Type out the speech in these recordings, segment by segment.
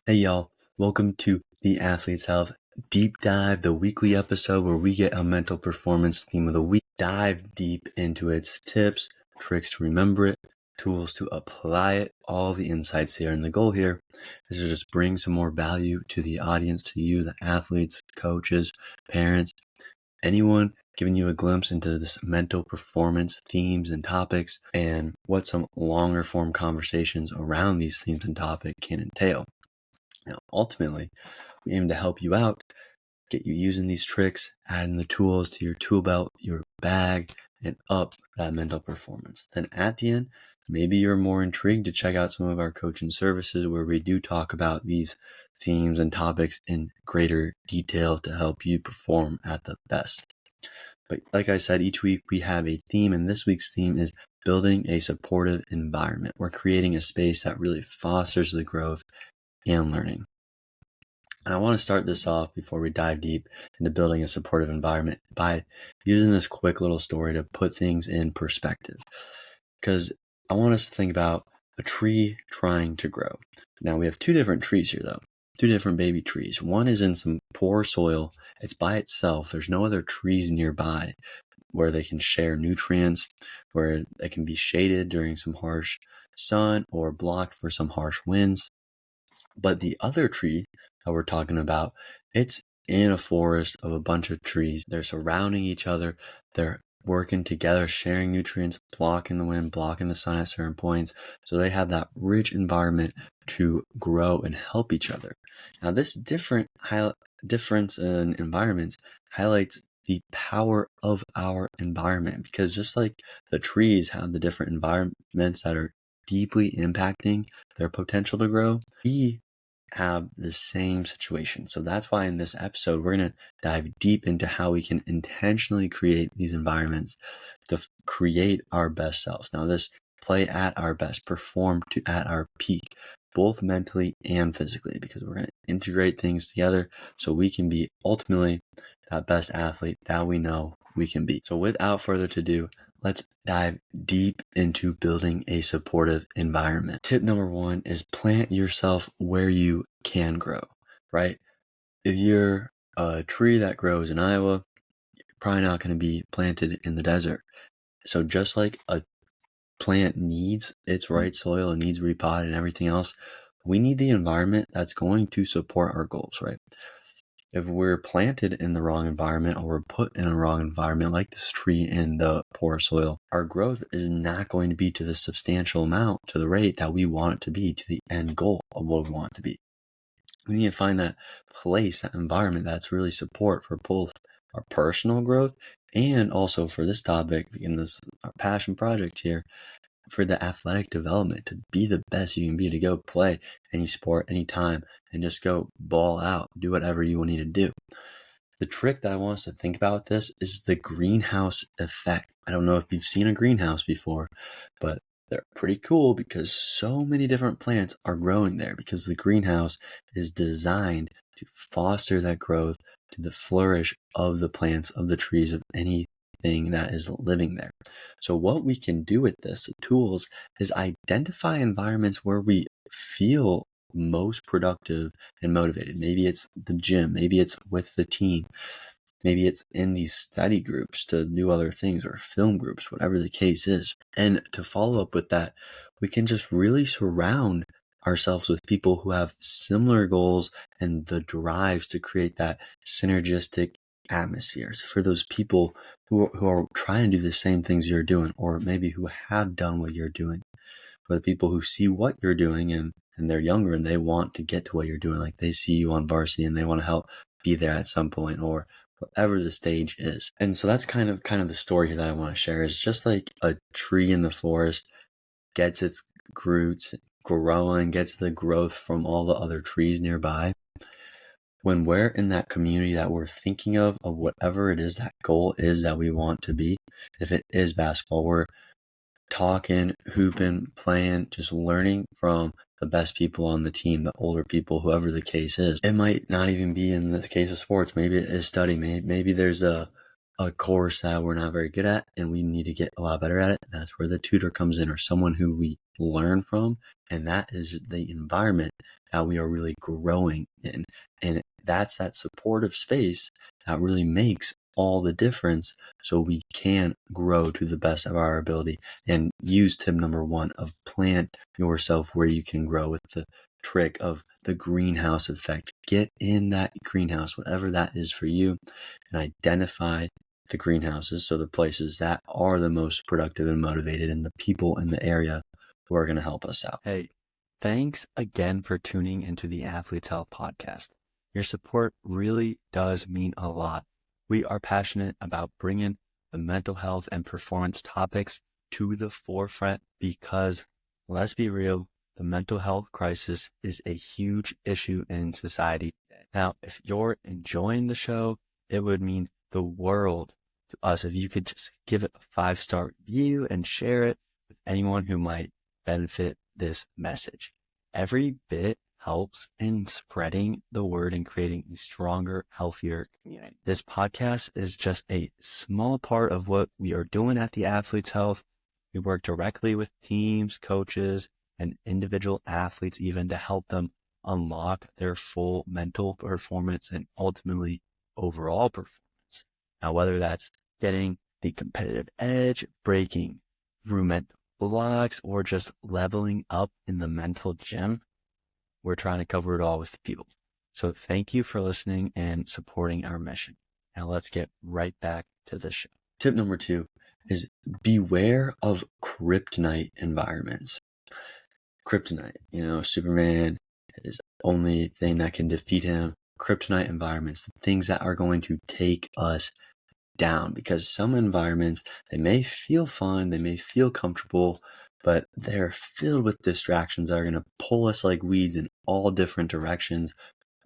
Hey y'all, welcome to the Athlete's Health Deep Dive, the weekly episode where we get a mental performance theme of the week, dive deep into its tips, tricks to remember it, tools to apply it, all the insights here. And the goal here is to just bring some more value to the audience, to you, the athletes, coaches, parents, anyone giving you a glimpse into this mental performance themes and topics and what some longer form conversations around these themes and topics can entail. Now, ultimately, we aim to help you out, get you using these tricks, adding the tools to your tool belt, your bag, and up that mental performance. Then at the end, maybe you're more intrigued to check out some of our coaching services where we do talk about these themes and topics in greater detail to help you perform at the best. But like I said, each week we have a theme, and this week's theme is building a supportive environment. We're creating a space that really fosters the growth and learning. And I want to start this off before we dive deep into building a supportive environment by using this quick little story to put things in perspective. Because I want us to think about a tree trying to grow. Now we have two different trees here though, two different baby trees. One is in some poor soil. It's by itself. There's no other trees nearby where they can share nutrients, where they can be shaded during some harsh sun or blocked for some harsh winds. But the other tree that we're talking about, it's in a forest of a bunch of trees. They're surrounding each other. They're working together, sharing nutrients, blocking the wind, blocking the sun at certain points. So they have that rich environment to grow and help each other. Now, this difference in environments highlights the power of our environment, because just like the trees have the different environments that are deeply impacting their potential to grow, we have the same situation. So that's why in this episode, we're going to dive deep into how we can intentionally create these environments to create our best selves. Now, this play at our best, perform at our peak, both mentally and physically, because we're going to integrate things together so we can be ultimately that best athlete that we know we can be. So without further ado, let's dive deep into building a supportive environment. Tip number one is plant yourself where you can grow, right? If you're a tree that grows in Iowa, you're probably not going to be planted in the desert. So just like a plant needs its right soil and needs repotted and everything else, we need the environment that's going to support our goals, right? If we're planted in the wrong environment or we're put in a wrong environment, like this tree in the poor soil, our growth is not going to be to the substantial amount, to the rate that we want it to be, to the end goal of what we want it to be. We need to find that place, that environment that's really support for both our personal growth and also for this topic, in this our passion project here, for the athletic development, to be the best you can be, to go play any sport, anytime, and just go ball out, do whatever you need to do. The trick that I want us to think about with this is the greenhouse effect. I don't know if you've seen a greenhouse before, but they're pretty cool because so many different plants are growing there, because the greenhouse is designed to foster that growth, to the flourish of the plants, of the trees, of anything that is living there. So what we can do with this, the tools, is identify environments where we feel most productive and motivated. Maybe it's the gym, maybe it's with the team, maybe it's in these study groups to do other things, or film groups, whatever the case is. And to follow up with that, we can just really surround ourselves with people who have similar goals and the drives to create that synergistic atmospheres for those people who are trying to do the same things you're doing, or maybe who have done what you're doing. For the people who see what you're doing and they're younger and they want to get to what you're doing, like they see you on varsity and they want to help be there at some point, or whatever the stage is. And so that's kind of the story here that I want to share, is just like a tree in the forest gets its roots growing, gets the growth from all the other trees nearby. When we're in that community that we're thinking of whatever it is that goal is that we want to be, if it is basketball, we're talking, hooping, playing, just learning from the best people on the team, the older people, whoever the case is. It might not even be in the case of sports. Maybe it is study. Maybe there's a course that we're not very good at and we need to get a lot better at it. That's where the tutor comes in, or someone who we learn from And that is the environment that we are really growing in. And that's that supportive space that really makes all the difference so we can grow to the best of our ability. And use tip number 1 of plant yourself where you can grow with the trick of the greenhouse effect. Get in that greenhouse, whatever that is for you, and identify the greenhouses, so the places that are the most productive and motivated, and the people in the area who are going to help us out. Hey, thanks again for tuning into the Athletes Health Podcast. Your support really does mean a lot. We are passionate about bringing the mental health and performance topics to the forefront because, let's be real, the mental health crisis is a huge issue in society. Now, if you're enjoying the show, it would mean the world to us if you could just give it a 5-star review and share it with anyone who might benefit this message. Every bit helps in spreading the word and creating a stronger, healthier community. This podcast is just a small part of what we are doing at the Athletes Health. We work directly with teams, coaches, and individual athletes even to help them unlock their full mental performance and ultimately overall performance. Now, whether that's getting the competitive edge, breaking through mental blocks, or just leveling up in the mental gym, we're trying to cover it all with people. So thank you for listening and supporting our mission. Now let's get right back to the show. Tip number 2 is beware of kryptonite environments. Kryptonite, Superman, his only thing that can defeat him. Kryptonite environments, the things that are going to take us down, because some environments, they may feel fun, they may feel comfortable, but they're filled with distractions that are going to pull us like weeds in all different directions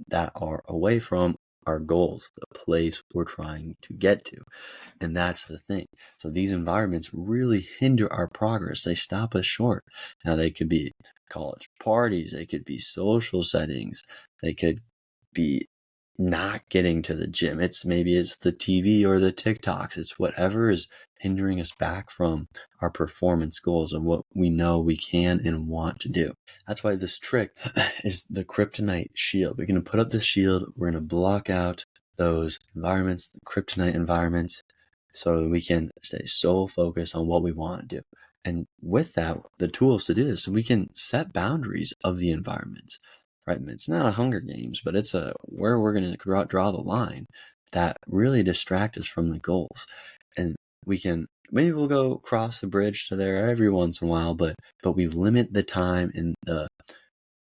that are away from our goals, the place we're trying to get to. And that's the thing. So these environments really hinder our progress. They stop us short. Now, they could be college parties, they could be social settings, they could be not getting to the gym. Maybe it's the TV or the TikToks. It's whatever is hindering us back from our performance goals of what we know we can and want to do. That's why this trick is the Kryptonite shield. We're going to put up the shield. We're going to block out those environments, the Kryptonite environments, so that we can stay so focused on what we want to do. And with that, the tools to do this, we can set boundaries of the environments. Right? It's not a Hunger Games, but it's where we're going to draw the line that really distract us from the goals. And maybe we'll go cross the bridge to there every once in a while, but we limit the time and the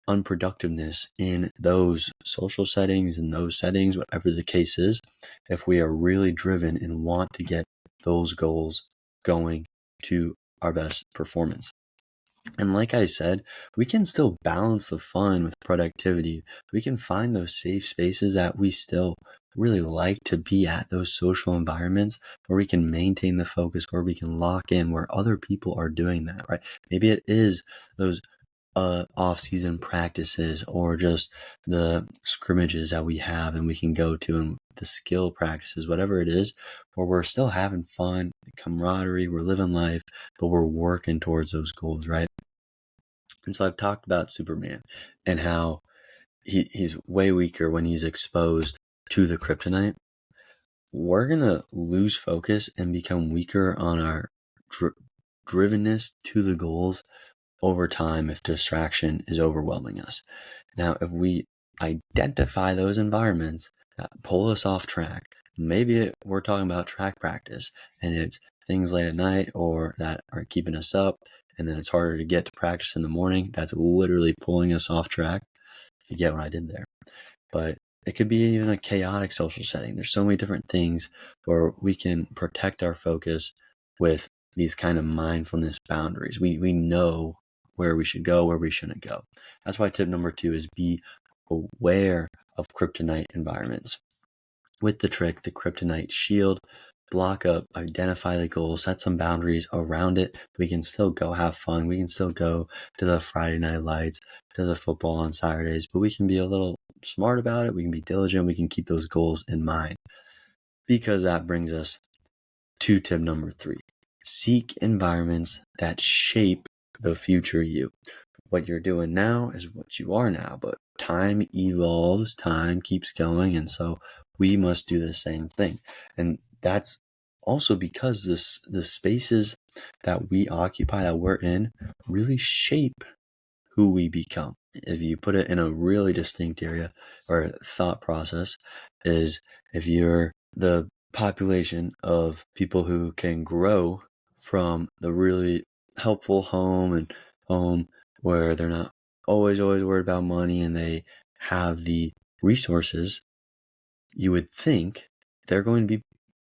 unproductiveness in those social settings and those settings, whatever the case is, if we are really driven and want to get those goals going to our best performance. And like I said, we can still balance the fun with productivity. We can find those safe spaces that we still really like to be at, those social environments where we can maintain the focus, where we can lock in, where other people are doing that, right? Maybe it is those off-season practices or just the scrimmages that we have and we can go to, and the skill practices, whatever it is, where we're still having fun, camaraderie, we're living life, but we're working towards those goals, right? And so I've talked about Superman and how he's way weaker when he's exposed to the kryptonite. We're going to lose focus and become weaker on our drivenness to the goals over time if distraction is overwhelming us. Now, if we identify those environments that pull us off track, maybe we're talking about track practice and it's things late at night or that are keeping us up, and then it's harder to get to practice in the morning. That's literally pulling us off track. You get what I did there. But it could be even a chaotic social setting. There's so many different things where we can protect our focus with these kind of mindfulness boundaries. We know where we should go, where we shouldn't go. That's why tip number 2 is be aware of kryptonite environments. With the trick, the Kryptonite shield, block up, identify the goals, set some boundaries around it. We can still go have fun. We can still go to the Friday night lights, to the football on Saturdays, but we can be a little smart about it. We can be diligent. We can keep those goals in mind, because that brings us to tip number 3. Seek environments that shape the future you. what you're doing now is what you are now, but time evolves, time keeps going, and so we must do the same thing. And that's also because the spaces that we occupy, that we're in, really shape who we become. If you put it in a really distinct area or thought process, is if you're the population of people who can grow from the really helpful home where they're not always worried about money and they have the resources, you would think they're going to be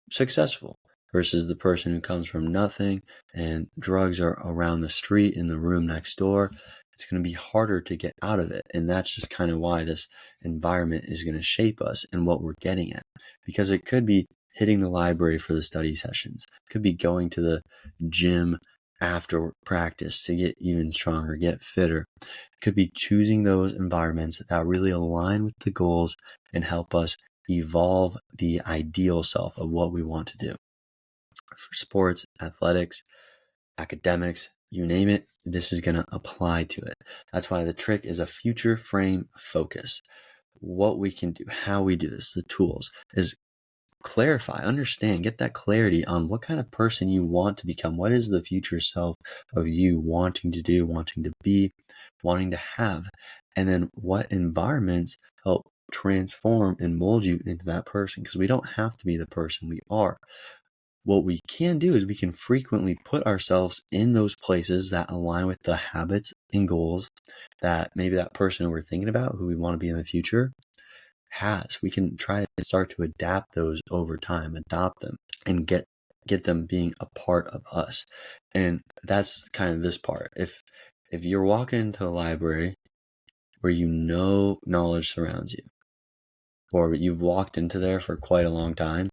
successful versus the person who comes from nothing and drugs are around the street in the room next door. It's going to be harder to get out of it. And that's just kind of why this environment is going to shape us and what we're getting at. Because it could be hitting the library for the study sessions. It could be going to the gym after practice to get even stronger, get fitter. It could be choosing those environments that really align with the goals and help us evolve the ideal self of what we want to do. For sports, athletics, academics, you name it, this is going to apply to it. That's why the trick is a future frame focus. What we can do, how we do this, the tools, is clarify, understand, get that clarity on what kind of person you want to become. What is the future self of you wanting to do, wanting to be, wanting to have? And then what environments help transform and mold you into that person? Because we don't have to be the person we are. What we can do is we can frequently put ourselves in those places that align with the habits and goals that maybe that person we're thinking about, who we want to be in the future, has. We can try to start to adapt those over time, adopt them, and get them being a part of us. And that's kind of this part. If you're walking into a library where you know knowledge surrounds you, or you've walked into there for quite a long time,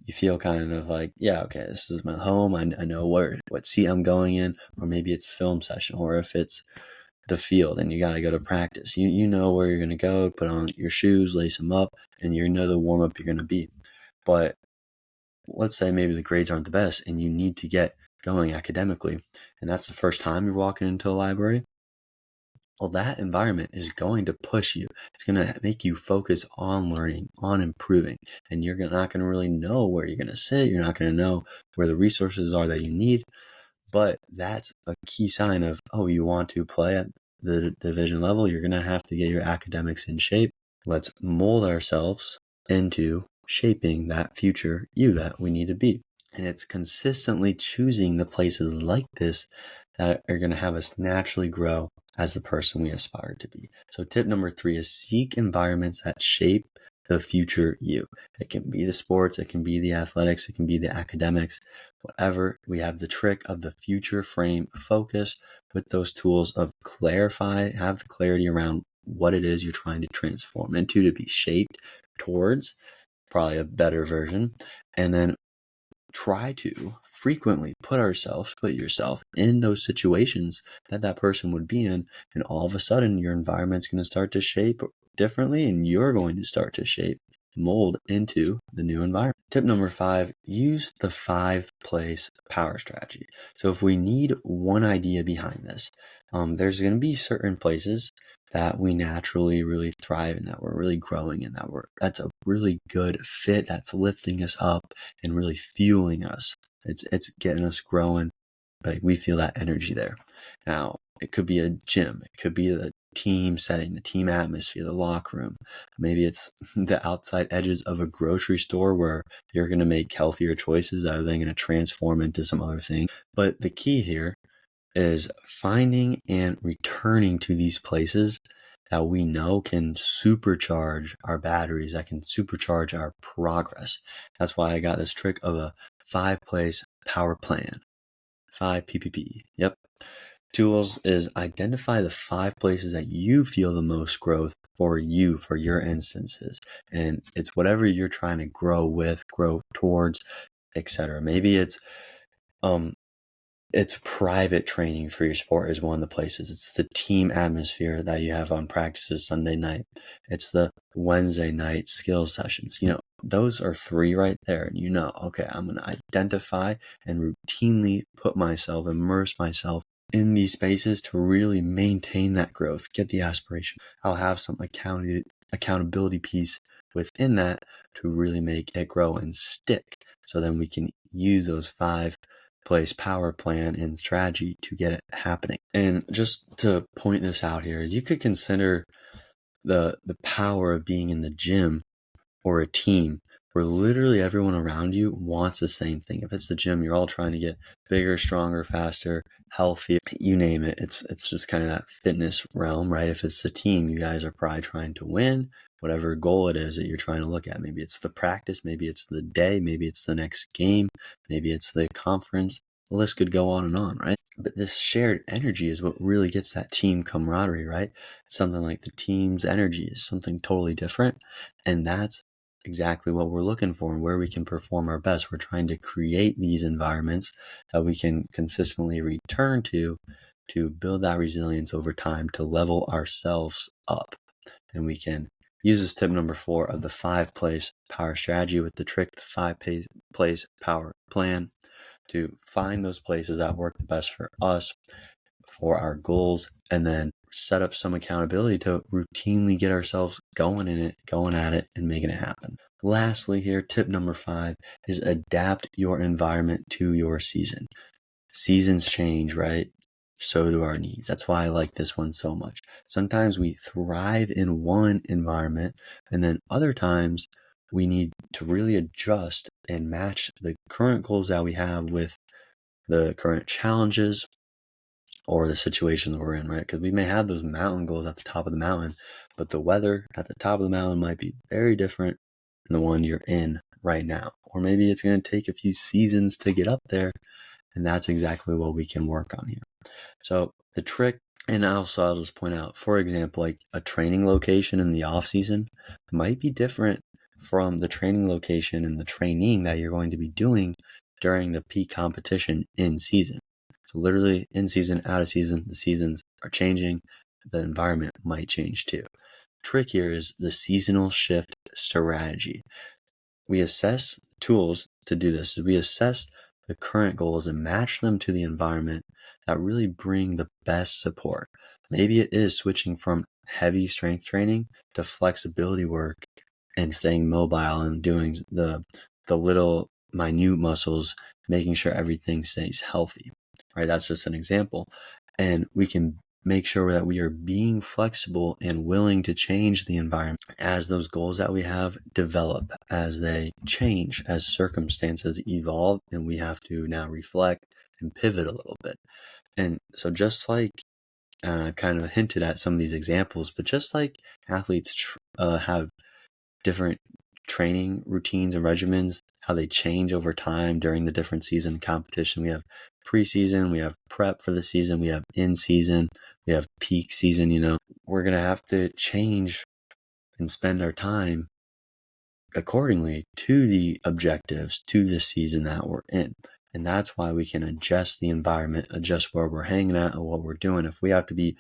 you feel kind of like, yeah, okay, this is my home. I know what seat I'm going in, or maybe it's film session, or if it's the field and you got to go to practice, you know where you're going to go, put on your shoes, lace them up, and you know the warm up you're going to be. But let's say maybe the grades aren't the best and you need to get going academically, and that's the first time you're walking into a library. Well, that environment is going to push you. It's going to make you focus on learning, on improving, and you're not going to really know where you're going to sit. You're not going to know where the resources are that you need. But that's a key sign of, oh, you want to play at the division level, you're going to have to get your academics in shape. Let's mold ourselves into shaping that future you that we need to be. And it's consistently choosing the places like this that are going to have us naturally grow as the person we aspire to be. So tip number 3 is seek environments that shape the future you. It can be the sports, it can be the athletics, it can be the academics, whatever. We have the trick of the future frame focus with those tools of clarify, have clarity around what it is you're trying to transform into, to be shaped towards probably a better version. And then try to frequently put yourself in those situations that person would be in, and all of a sudden your environment's going to start to shape differently, and you're going to start to mold into the new environment. Tip number 5, use the 5-place power strategy. So if we need one idea behind this, there's going to be certain places that we naturally really thrive in, that we're really growing in, that's a really good fit, that's lifting us up and really fueling us. It's getting us growing. Like, we feel that energy there. Now, it could be a gym, it could be the team setting, the team atmosphere, the locker room. Maybe it's the outside edges of a grocery store where you're going to make healthier choices that are then going to transform into some other thing. But the key here is finding and returning to these places that we know can supercharge our batteries, that can supercharge our progress. That's why I got this trick of a 5-place power plan, 5 PPP. Yep. Tools is identify the 5 places that you feel the most growth for you, for your instances. And it's whatever you're trying to grow with, grow towards, etc. Maybe it's private training for your sport is one of the places. It's the team atmosphere that you have on practices Sunday night. It's the Wednesday night skills sessions. Those are 3 right there. And okay, I'm going to identify and routinely immerse myself in these spaces to really maintain that growth, get the aspiration. I'll have some accountability piece within that to really make it grow and stick. So then we can use those 5-place power plan and strategy to get it happening. And just to point this out here, you could consider the power of being in the gym or a team where literally everyone around you wants the same thing. If it's the gym, you're all trying to get bigger, stronger, faster, healthier, you name it. It's just kind of that fitness realm, right? If it's the team, you guys are probably trying to win, whatever goal it is that you're trying to look at. Maybe it's the practice, maybe it's the day, maybe it's the next game, maybe it's the conference. The list could go on, right? But this shared energy is what really gets that team camaraderie, right? Something like the team's energy is something totally different. And that's exactly what we're looking for and where we can perform our best. We're trying to create these environments that we can consistently return to build that resilience over time, to level ourselves up. And we can use this tip number 4 of the 5-place power strategy with the trick, the 5-place power plan, to find those places that work the best for us, for our goals, and then set up some accountability to routinely get ourselves going at it, and making it happen. Lastly here, tip number 5 is adapt your environment to your season. Seasons change, right? So do our needs. That's why I like this one so much. Sometimes we thrive in one environment, and then other times we need to really adjust and match the current goals that we have with the current challenges or the situations we're in, right? Because we may have those mountain goals at the top of the mountain, but the weather at the top of the mountain might be very different than the one you're in right now. Or maybe it's going to take a few seasons to get up there, and that's exactly what we can work on here. So the trick, and also I'll just point out, for example, like a training location in the off season might be different from the training location and the training that you're going to be doing during the peak competition in season. So literally in season, out of season, the seasons are changing. The environment might change too. Trick here is the seasonal shift strategy. We assess tools to do this. We assess the current goals and match them to the environment that really bring the best support. Maybe it is switching from heavy strength training to flexibility work and staying mobile and doing the little minute muscles, making sure everything stays healthy, right? That's just an example. And we can make sure that we are being flexible and willing to change the environment as those goals that we have develop, as they change, as circumstances evolve, and we have to now reflect and pivot a little bit. And so just like I've kind of hinted at some of these examples, but just like athletes have different training routines and regimens, how they change over time during the different season competition. We have preseason, we have prep for the season, we have in season, we have peak season. We're going to have to change and spend our time accordingly to the objectives, to the season that we're in. And that's why we can adjust the environment, adjust where we're hanging out and what we're doing. If we have to be,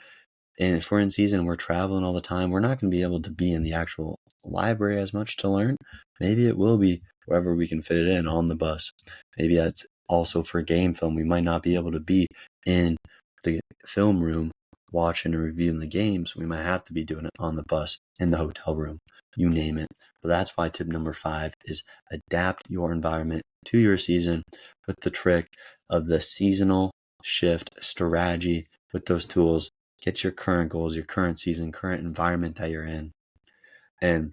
and if we're in season and we're traveling all the time, we're not going to be able to be in the actual library as much to learn. Maybe it will be wherever we can fit it in on the bus. Maybe that's also for game film. We might not be able to be in the film room watching and reviewing the games. We might have to be doing it on the bus, in the hotel room, you name it. But that's why tip number 5 is adapt your environment to your season with the trick of the seasonal shift strategy. With those tools, get your current goals, your current season, current environment that you're in, and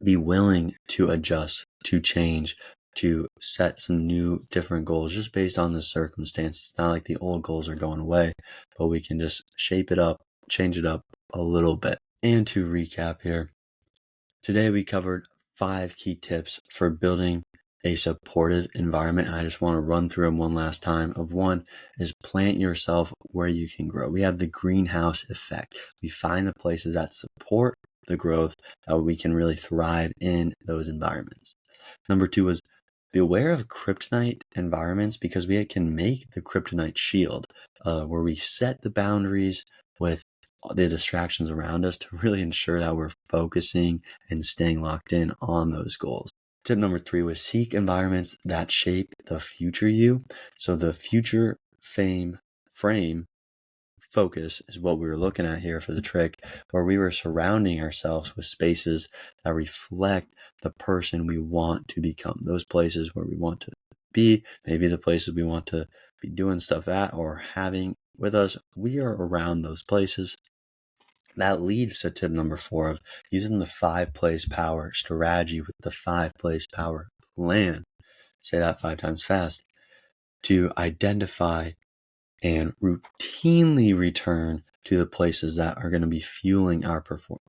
be willing to adjust, to change, to set some new, different goals just based on the circumstances. It's not like the old goals are going away, but we can just shape it up, change it up a little bit. And to recap here, today we covered 5 key tips for building a supportive environment. I just want to run through them one last time. One is plant yourself where you can grow. We have the greenhouse effect. We find the places that support the growth that we can really thrive in those environments. Number 2 is be aware of kryptonite environments, because we can make the kryptonite shield where we set the boundaries with the distractions around us to really ensure that we're focusing and staying locked in on those goals. Tip number 3 was seek environments that shape the future you. So the future frame focus is what we were looking at here for the trick, where we were surrounding ourselves with spaces that reflect the person we want to become, those places where we want to be, maybe the places we want to be doing stuff at or having with us. We are around those places. That leads to tip number 4 of using the 5-place power strategy with the 5-place power plan. Say that 5 times fast. To identify and routinely return to the places that are going to be fueling our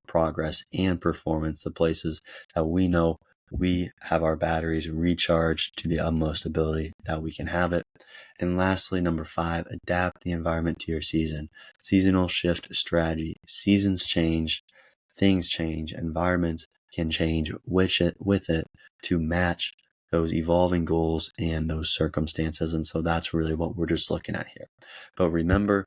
progress and performance, the places that we know we have our batteries recharged to the utmost ability that we can have it. And lastly, number 5, adapt the environment to your season. Seasonal shift strategy. Seasons change, things change, environments can change with it to match those evolving goals and those circumstances. And so that's really what we're just looking at here. But remember,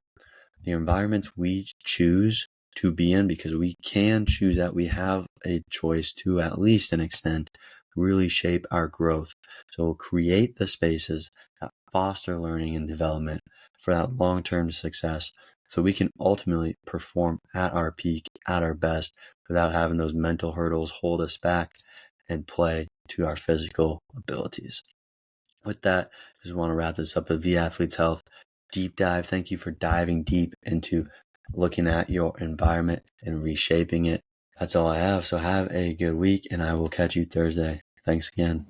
the environments we choose to be in, because we can choose that, we have a choice to, at least an extent, really shape our growth. So we'll create the spaces that foster learning and development for that long-term success, so we can ultimately perform at our peak, at our best, without having those mental hurdles hold us back and play to our physical abilities. With that, I just want to wrap this up with The Athlete's Health Deep Dive. Thank you for diving deep into looking at your environment and reshaping it. That's all I have. So have a good week, and I will catch you Thursday. Thanks again.